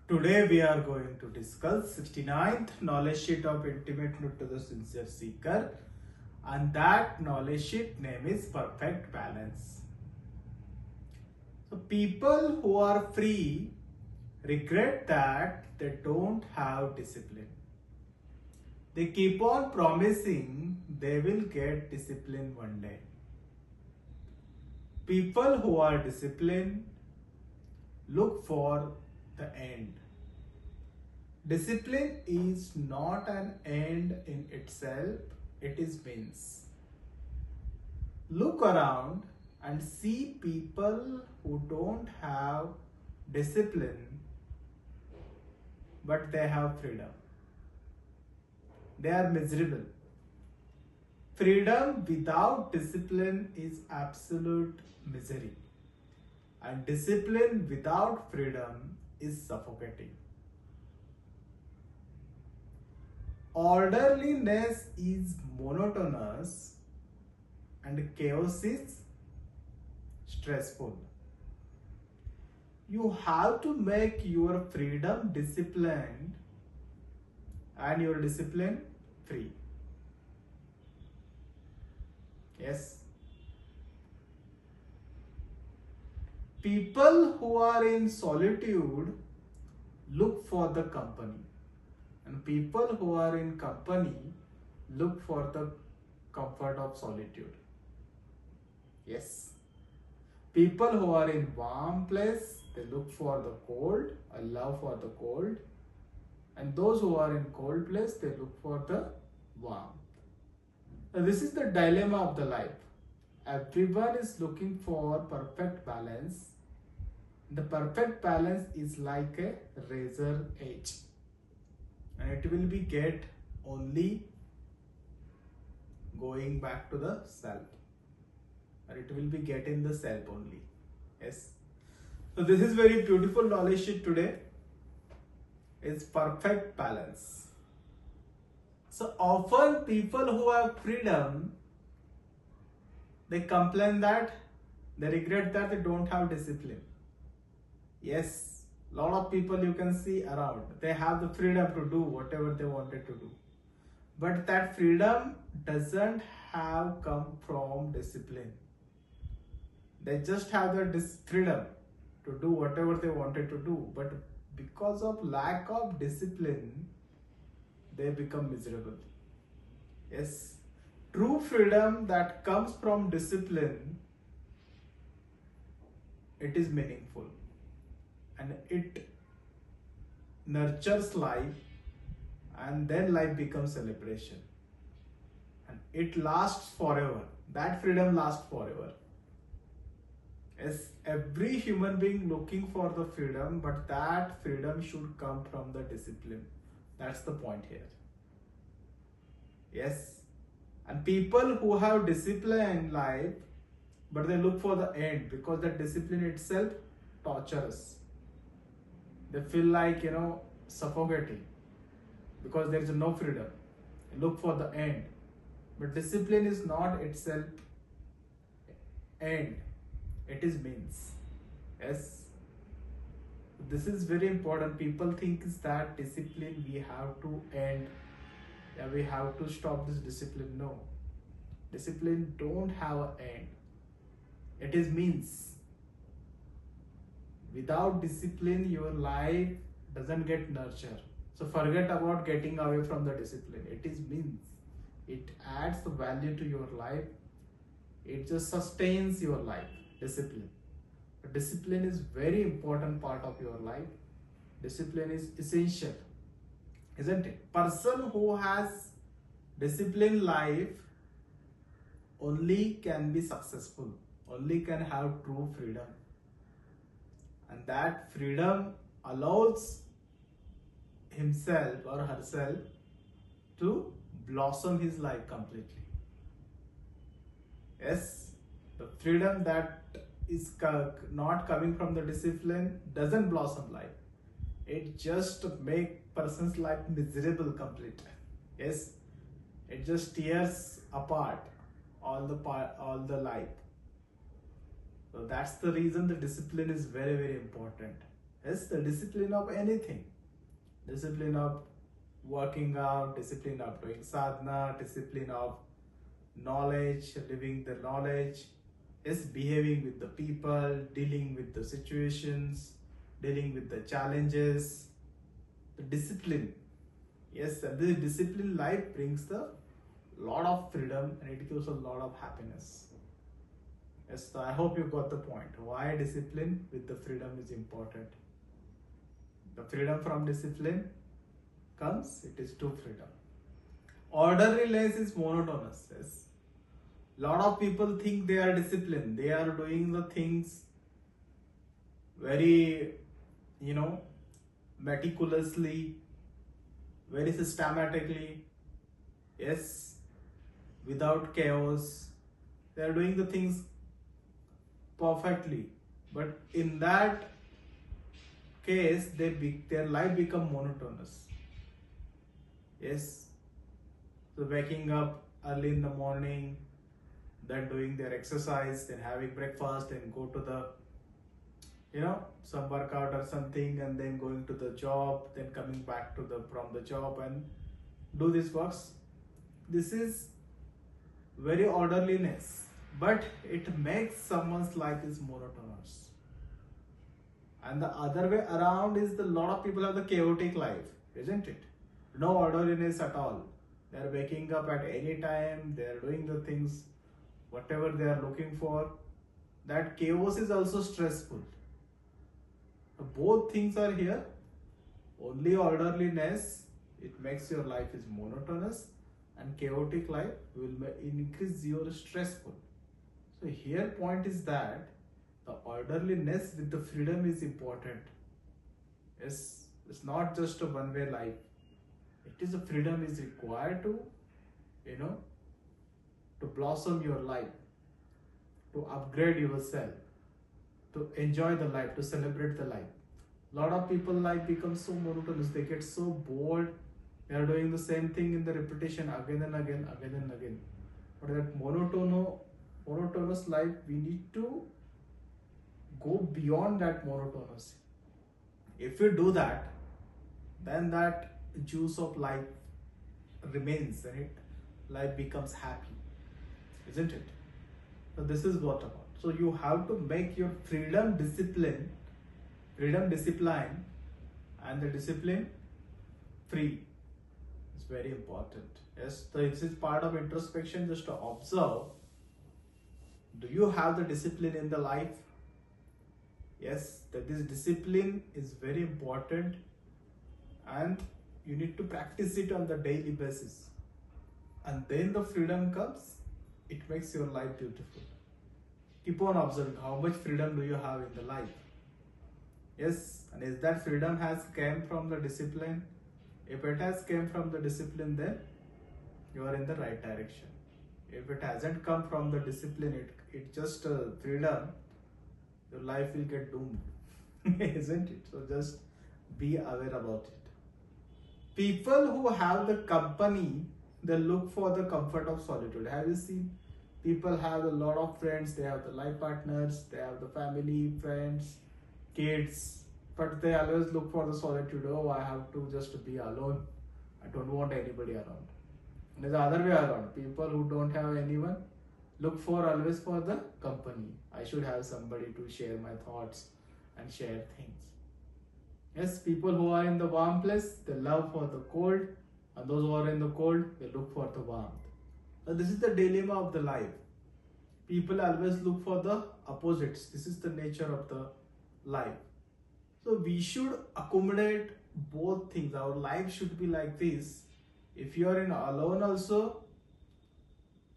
Today we are going to discuss 69th knowledge sheet of Intimate Note to the Sincere Seeker, and that knowledge sheet name is Perfect Balance. So people who are free regret that they don't have discipline. They keep on promising they will get discipline one day. People who are disciplined look for the end. Discipline is not an end in itself, it is means. Look around and see people who don't have discipline but they have freedom. They are miserable. Freedom without discipline is absolute misery, and discipline without freedom is suffocating. Orderliness is monotonous and chaos is stressful. You have to make your freedom disciplined and your discipline free. Yes. People who are in solitude look for the company, and people who are in company look for the comfort of solitude. Yes. People who are in warm place, they look for the cold, a love for the cold, and those who are in cold place, they look for the warmth. Now, this is the dilemma of the life. Everyone is looking for perfect balance. The perfect balance is like a razor edge, and it will be get only going back to the self, or it will be get in the self only. Yes. So this is very beautiful knowledge sheet today. It's perfect balance. So often people who have freedom, they complain that they regret that they don't have discipline. Yes, a lot of people you can see around, they have the freedom to do whatever they wanted to do. But that freedom doesn't have come from discipline. They just have the freedom to do whatever they wanted to do. But because of lack of discipline, they become miserable. Yes, true freedom that comes from discipline, it is meaningful and it nurtures life, and then life becomes celebration and it lasts forever. That freedom lasts forever. Yes, every human being looking for the freedom, but that freedom should come from the discipline. That's the point here. Yes, and people who have discipline in life, but they look for the end because the discipline itself tortures. They feel like, suffocating because there is no freedom. They look for the end, but discipline is not itself end, it is means. Yes, this is very important. People think is that discipline we have to end, yeah, we have to stop this discipline. No, discipline don't have an end, it is means. Without discipline your life doesn't get nurture. So forget about getting away from the discipline. It is means, it adds the value to your life, it just sustains your life. Discipline, discipline is very important part of your life. Discipline is essential, isn't it? Person who has disciplined life only can be successful, only can have true freedom, and that freedom allows himself or herself to blossom his life completely. Yes, the freedom that is not coming from the discipline doesn't blossom life. It just make person's life miserable complete. Yes, it just tears apart all the life. So that's the reason the discipline is very, very important. Yes, the discipline of anything. Discipline of working out, discipline of doing sadhana, discipline of knowledge, living the knowledge, is behaving with the people, dealing with the situations, dealing with the challenges, the discipline. Yes, and this disciplined life brings the lot of freedom and it gives a lot of happiness. Yes, so I hope you got the point. Why discipline with the freedom is important. The freedom from discipline comes, it is true freedom. Orderliness is monotonous. Yes. Lot of people think they are disciplined. They are doing the things very, meticulously, very systematically. Yes, without chaos. They are doing the things perfectly. But in that case, their life become monotonous. Yes. So waking up early in the morning, then doing their exercise, then having breakfast, and go to the, some workout or something, and then going to the job, then coming back from the job and do these works. This is very orderliness, but it makes someone's life is monotonous. And the other way around is the lot of people have the chaotic life, isn't it? No orderliness at all. They are waking up at any time, they are doing the things, whatever they are looking for. That chaos is also stressful. Both things are here. Only orderliness, it makes your life is monotonous, and chaotic life will increase your stressful. So here point is that the orderliness with the freedom is important. Yes, it's not just a one-way life. It is a freedom is required to, to blossom your life, to upgrade yourself, to enjoy the life, to celebrate the life. Lot of people life becomes so monotonous, they get so bored, they are doing the same thing in the repetition again and again, again and again. But that monotonous life, we need to go beyond that monotonous. If we do that, then that juice of life remains and life becomes happy, isn't it? So this is what about. So you have to make your freedom discipline, and the discipline free. It's very important. Yes, so this is part of introspection, just to observe. Do you have the discipline in the life? Yes, that this discipline is very important, and you need to practice it on the daily basis. And then the freedom comes, it makes your life beautiful. Keep on observing how much freedom do you have in the life. Yes, and if that freedom has came from the discipline, if it has came from the discipline, then you are in the right direction. If it hasn't come from the discipline, it just freedom, your life will get doomed, isn't it? So just be aware about it. People who have the company, they look for the comfort of solitude. Have you seen? People have a lot of friends, they have the life partners, they have the family, friends, kids, but they always look for the solitude. Oh, I have to just be alone. I don't want anybody around. And the other way around, people who don't have anyone look for always for the company. I should have somebody to share my thoughts and share things. Yes, people who are in the warm place, they love for the cold, and those who are in the cold, they look for the warmth. So this is the dilemma of the life. People always look for the opposites. This is the nature of the life. So we should accommodate both things. Our life should be like this. If you are in alone also,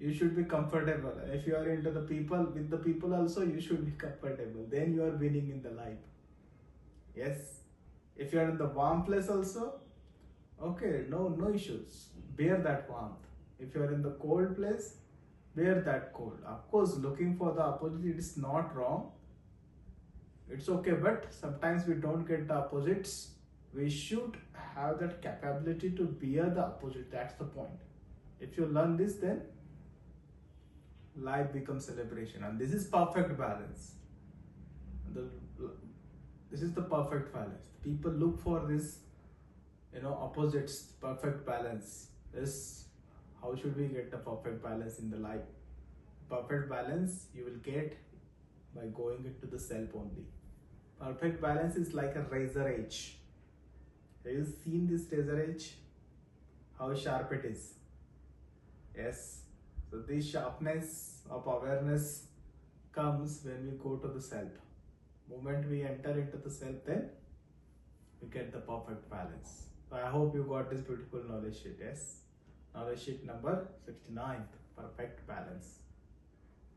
you should be comfortable. If you are into the people, with the people also, you should be comfortable. Then you are winning in the life. Yes. If you are in the warm place also, okay, no issues. Bear that warmth. If you are in the cold place, bear that cold. Of course, looking for the opposite is not wrong. It's okay, but sometimes we don't get the opposites. We should have that capability to bear the opposite. That's the point. If you learn this, then life becomes celebration, and this is perfect balance. This is the perfect balance. People look for this, opposites, perfect balance. This, how should we get the perfect balance in the life? Perfect balance you will get by going into the self only. Perfect balance is like a razor edge. Have you seen this razor edge? How sharp it is? Yes. So this sharpness of awareness comes when we go to the self. Moment we enter into the self, then we get the perfect balance. So I hope you got this beautiful knowledge sheet. Yes. Knowledge sheet number 69, perfect balance.